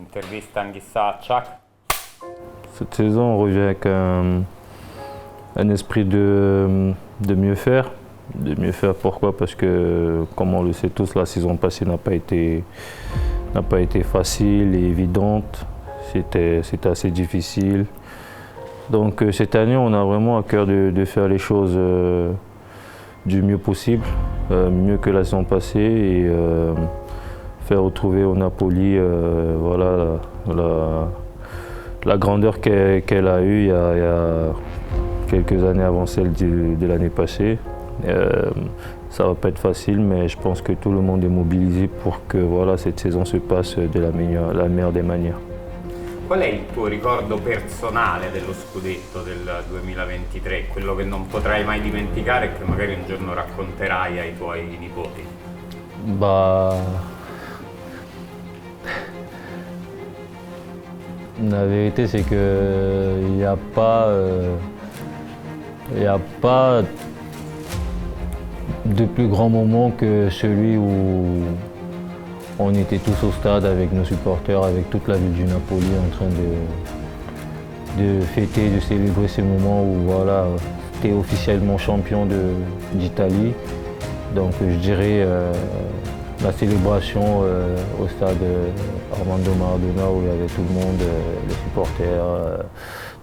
intervista chissà a Chuck. Cette saison, on revient avec un esprit de mieux faire. De mieux faire, pourquoi? Parce que, comme on le sait tous, la saison passée n'a pas été facile et évidente. C'était assez difficile. Donc cette année, on a vraiment à cœur de faire les choses du mieux possible, mieux que la saison passée, et faire retrouver au Napoli voilà, la grandeur qu'elle a eue il y a quelques années avant celle de l'année passée. Ça va pas être facile, mais je pense que tout le monde est mobilisé pour que voilà, cette saison se passe de la meilleure des manières. Qual è il tuo ricordo personale dello scudetto del 2023, quello che non potrai mai dimenticare e che magari un giorno racconterai ai tuoi nipoti? La vérité, c'est qu'il n'y a pas de plus grand moment que celui où on était tous au stade avec nos supporters, avec toute la ville du Napoli en train de fêter, de célébrer ces moments où voilà, tu es officiellement champion d'Italie. Donc je dirais la célébration au stade Armando Maradona où il y avait tout le monde, les supporters,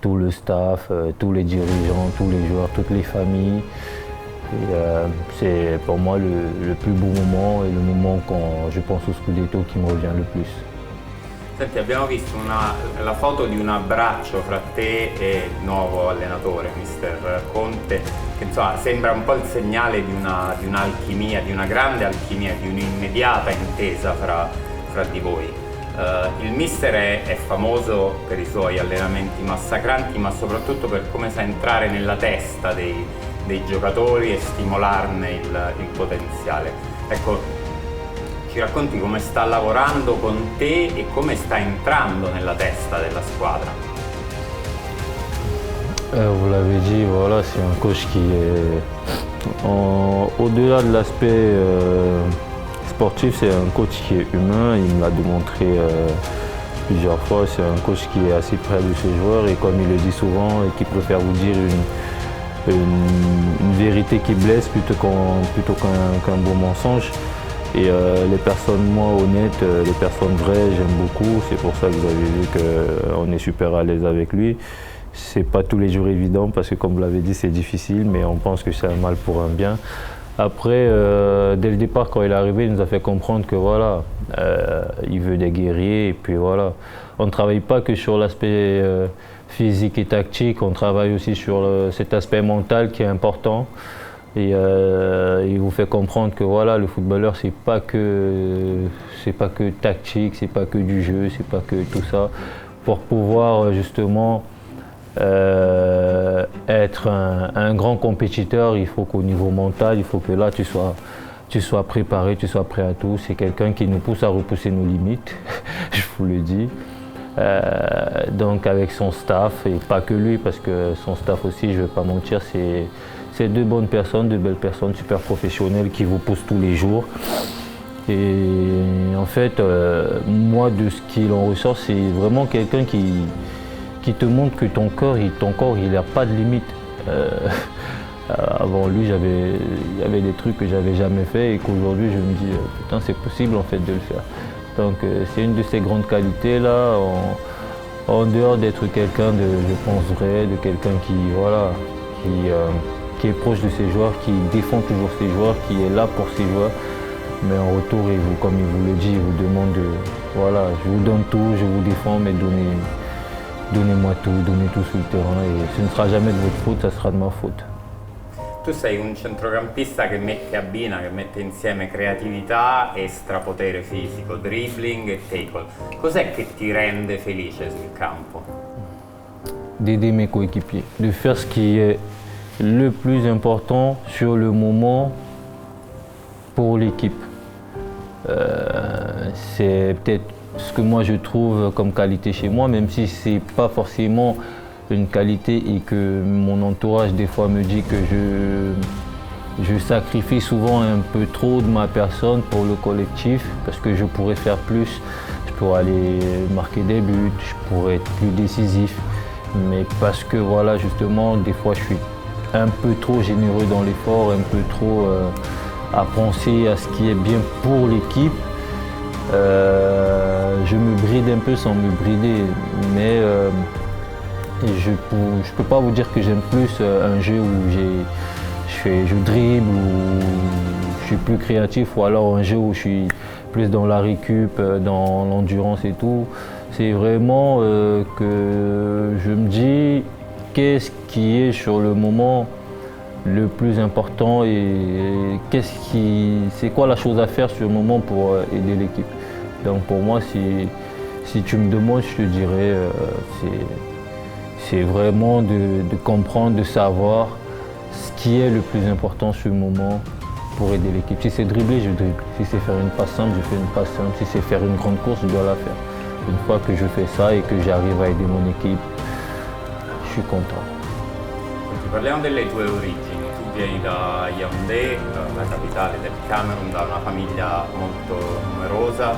tout le staff, tous les dirigeants, tous les joueurs, toutes les familles. C'est pour moi le plus beau moment et le moment quand je pense au Scudetto qui me revient le plus. Senti, abbiamo visto la foto di un abbraccio fra te e il nuovo allenatore, mister Conte, che insomma sembra un po' il segnale di un'alchimia, di una grande alchimia, di un'immediata intesa fra di voi. Il mister è famoso per i suoi allenamenti massacranti, ma soprattutto per come sa entrare nella testa dei giocatori e stimolarne il potenziale. Ecco, ci racconti come sta lavorando con te et come sta entrando nella testa della squadra? Vous l'avez dit, voilà, c'est un coach qui est, au-delà de l'aspect sportif, c'est un coach qui est humain, il me l'a démontré plusieurs fois, c'est un coach qui est assez près de ses joueurs et comme il le dit souvent, et qui préfère vous dire une vérité qui blesse plutôt qu'un beau mensonge. Et les personnes, moi, honnêtes, les personnes vraies, j'aime beaucoup. C'est pour ça que vous avez vu qu'on est super à l'aise avec lui. C'est pas tous les jours évident parce que, comme vous l'avez dit, c'est difficile, mais on pense que c'est un mal pour un bien. Après, dès le départ, quand il est arrivé, il nous a fait comprendre que voilà, il veut des guerriers. Et puis voilà, on ne travaille pas que sur l'aspect physique et tactique, on travaille aussi sur cet aspect mental qui est important. Et il vous fait comprendre que voilà, le footballeur, c'est pas que tactique, c'est pas que du jeu, c'est pas que tout ça. Pour pouvoir justement être un grand compétiteur, il faut qu'au niveau mental, il faut que là tu sois préparé, tu sois prêt à tout. C'est quelqu'un qui nous pousse à repousser nos limites, je vous le dis. Donc avec son staff, et pas que lui, parce que son staff aussi, je ne vais pas mentir, c'est deux bonnes personnes, deux belles personnes, super professionnelles qui vous poussent tous les jours. Et en fait, moi, de ce qu'il en ressort, c'est vraiment quelqu'un qui te montre que ton corps, il n'a pas de limite. Avant lui, il y avait des trucs que j'avais jamais fait et qu'aujourd'hui, je me dis, putain, c'est possible en fait de le faire. Donc c'est une de ses grandes qualités là, en dehors d'être quelqu'un de, je pense, vrai, de quelqu'un qui, voilà, qui est proche de ses joueurs, qui défend toujours ses joueurs, qui est là pour ses joueurs. Mais en retour, comme il vous le dit, il vous demande voilà, je vous donne tout, je vous défends, mais donnez-moi tout, donnez tout sur le terrain et ce ne sera jamais de votre faute, ça sera de ma faute. Tu sei un centrocampista che mette insieme creatività e strapotere fisico, dribbling e tackle. Cos'è che ti rende felice sul campo? D'aider mes coéquipiers, de faire ce qui est le plus important sur le moment pour l'équipe. C'est peut-être ce que moi je trouve comme qualité chez moi, même si c'est pas forcément une qualité et que mon entourage des fois me dit que je sacrifie souvent un peu trop de ma personne pour le collectif parce que je pourrais faire plus. Je pour aller marquer des buts, je pourrais être plus décisif. Mais parce que voilà, justement, des fois je suis un peu trop généreux dans l'effort, un peu trop à penser à ce qui est bien pour l'équipe. Je me bride un peu sans me brider, mais je ne peux pas vous dire que j'aime plus un jeu où je dribble, où je suis plus créatif, ou alors un jeu où je suis plus dans la récup, dans l'endurance et tout. C'est vraiment que je me dis qu'est-ce qui est sur le moment le plus important et c'est quoi la chose à faire sur le moment pour aider l'équipe. Donc pour moi, si tu me demandes, je te dirais c'est vraiment de comprendre, de savoir ce qui est le plus important sur le moment pour aider l'équipe. Si c'est dribbler, je dribble. Si c'est faire une passe simple, je fais une passe simple. Si c'est faire une grande course, je dois la faire. Une fois que je fais ça et que j'arrive à aider mon équipe, je suis content. Parliamo delle tue origini, tu vieni da Yaoundé, la capitale del Camerun, da una famiglia molto numerosa.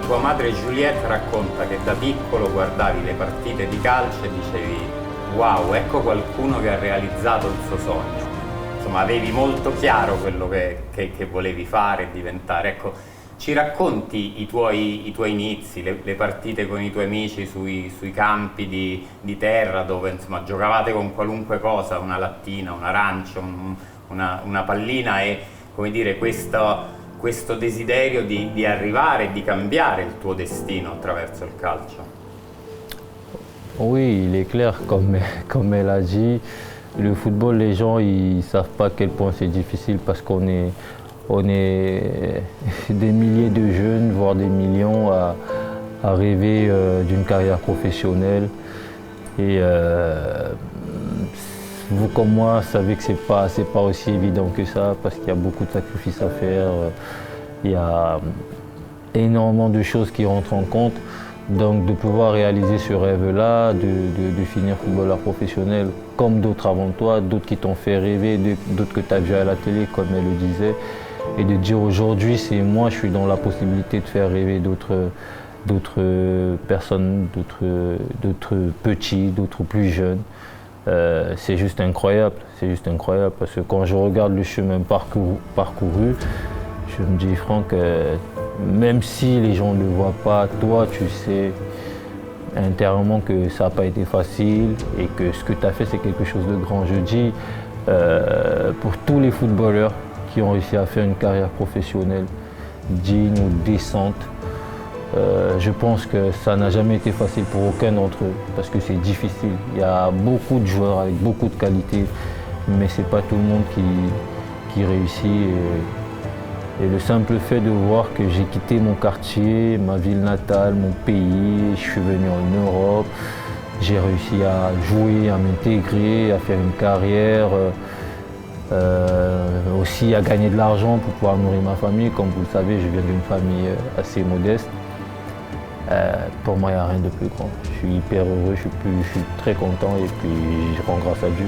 Tua madre Juliette racconta che da piccolo guardavi le partite di calcio e dicevi wow, ecco qualcuno che ha realizzato il suo sogno. Insomma, avevi molto chiaro quello che volevi fare e diventare. Ecco, ci racconti i tuoi inizi, le partite con i tuoi amici sui campi di terra dove insomma giocavate con qualunque cosa, una lattina, un arancio, una pallina e come dire questo desiderio di arrivare e di cambiare il tuo destino attraverso il calcio. Oui, il est clair, comme elle a dit, le football, les gens ils savent pas à quel point c'est difficile parce qu'on est des milliers de jeunes, voire des millions à rêver d'une carrière professionnelle. Et vous comme moi savez que c'est pas aussi évident que ça parce qu'il y a beaucoup de sacrifices à faire. Il y a énormément de choses qui rentrent en compte. Donc de pouvoir réaliser ce rêve-là, de finir footballeur professionnel comme d'autres avant toi, d'autres qui t'ont fait rêver, d'autres que tu as vu à la télé comme elle le disait, et de dire aujourd'hui c'est moi, je suis dans la possibilité de faire rêver d'autres personnes, d'autres petits, d'autres plus jeunes. C'est juste incroyable parce que quand je regarde le chemin parcouru, je me dis Franck, même si les gens ne le voient pas, toi tu sais intérieurement que ça n'a pas été facile et que ce que tu as fait c'est quelque chose de grand. Je dis pour tous les footballeurs qui ont réussi à faire une carrière professionnelle digne ou décente, je pense que ça n'a jamais été facile pour aucun d'entre eux parce que c'est difficile. Il y a beaucoup de joueurs avec beaucoup de qualités, mais c'est pas tout le monde qui réussit. Et le simple fait de voir que j'ai quitté mon quartier, ma ville natale, mon pays, je suis venu en Europe, j'ai réussi à jouer, à m'intégrer, à faire une carrière, aussi à gagner de l'argent pour pouvoir nourrir ma famille. Comme vous le savez, je viens d'une famille assez modeste. Pour moi, il n'y a rien de plus grand. Je suis hyper heureux, je suis très content et puis je rends grâce à Dieu.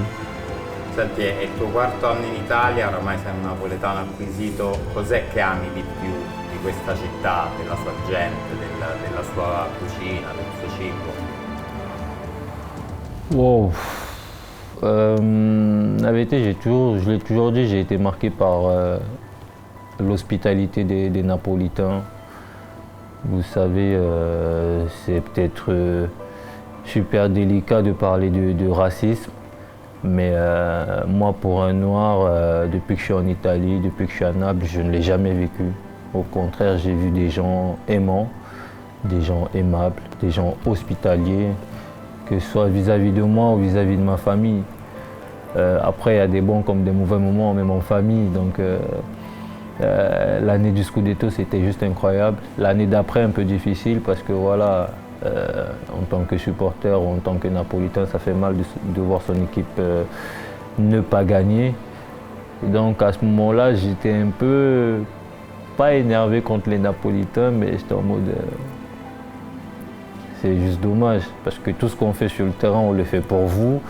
Senti, è il tuo quarto anno in Italia, oramai sei un napoletano acquisito, cos'è che ami di più di questa città, della sua gente, della sua cucina, del suo cibo? Wow. La vérité, je l'ai toujours dit, j'ai été marqué par l'hospitalité des Napolitains. Vous savez, c'est peut-être super délicat de parler de racisme. Mais moi, pour un noir, depuis que je suis en Italie, depuis que je suis à Naples, je ne l'ai jamais vécu. Au contraire, j'ai vu des gens aimants, des gens aimables, des gens hospitaliers, que ce soit vis-à-vis de moi ou vis-à-vis de ma famille. Après, il y a des bons comme des mauvais moments, même en famille. Donc, l'année du Scudetto, c'était juste incroyable. L'année d'après, un peu difficile parce que voilà, en tant que supporter ou en tant que Napolitain, ça fait mal de voir son équipe ne pas gagner. Et donc à ce moment-là, j'étais un peu, pas énervé contre les Napolitains, mais j'étais en mode, c'est juste dommage, parce que tout ce qu'on fait sur le terrain, on le fait pour vous.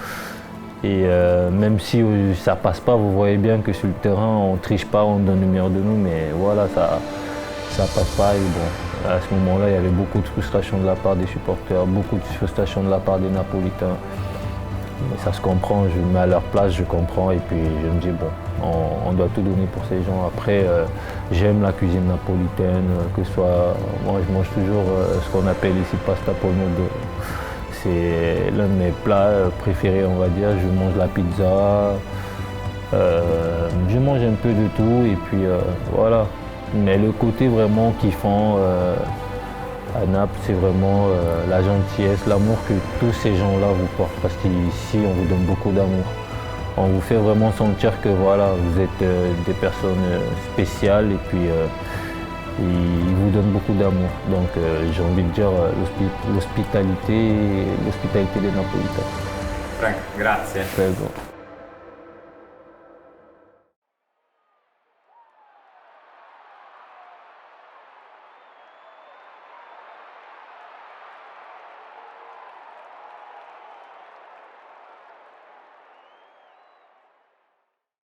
Et même si ça passe pas, vous voyez bien que sur le terrain, on triche pas, on donne le meilleur de nous, mais voilà, ça passe pas. Et bon, À ce moment-là, il y avait beaucoup de frustration de la part des supporters, beaucoup de frustration de la part des Napolitains. Mais ça se comprend, je me mets à leur place, je comprends et puis je me dis bon, on doit tout donner pour ces gens. Après, j'aime la cuisine napolitaine, que ce soit, moi je mange toujours ce qu'on appelle ici pasta pomodoro. C'est l'un de mes plats préférés, on va dire. Je mange la pizza, je mange un peu de tout et puis voilà. Mais le côté vraiment kiffant à Naples, c'est vraiment la gentillesse, l'amour que tous ces gens-là vous portent. Parce qu'ici, on vous donne beaucoup d'amour. On vous fait vraiment sentir que voilà, vous êtes des personnes spéciales et puis ils vous donnent beaucoup d'amour. Donc j'ai envie de dire l'hospitalité des Napolitains. Frank, grazie. Prego.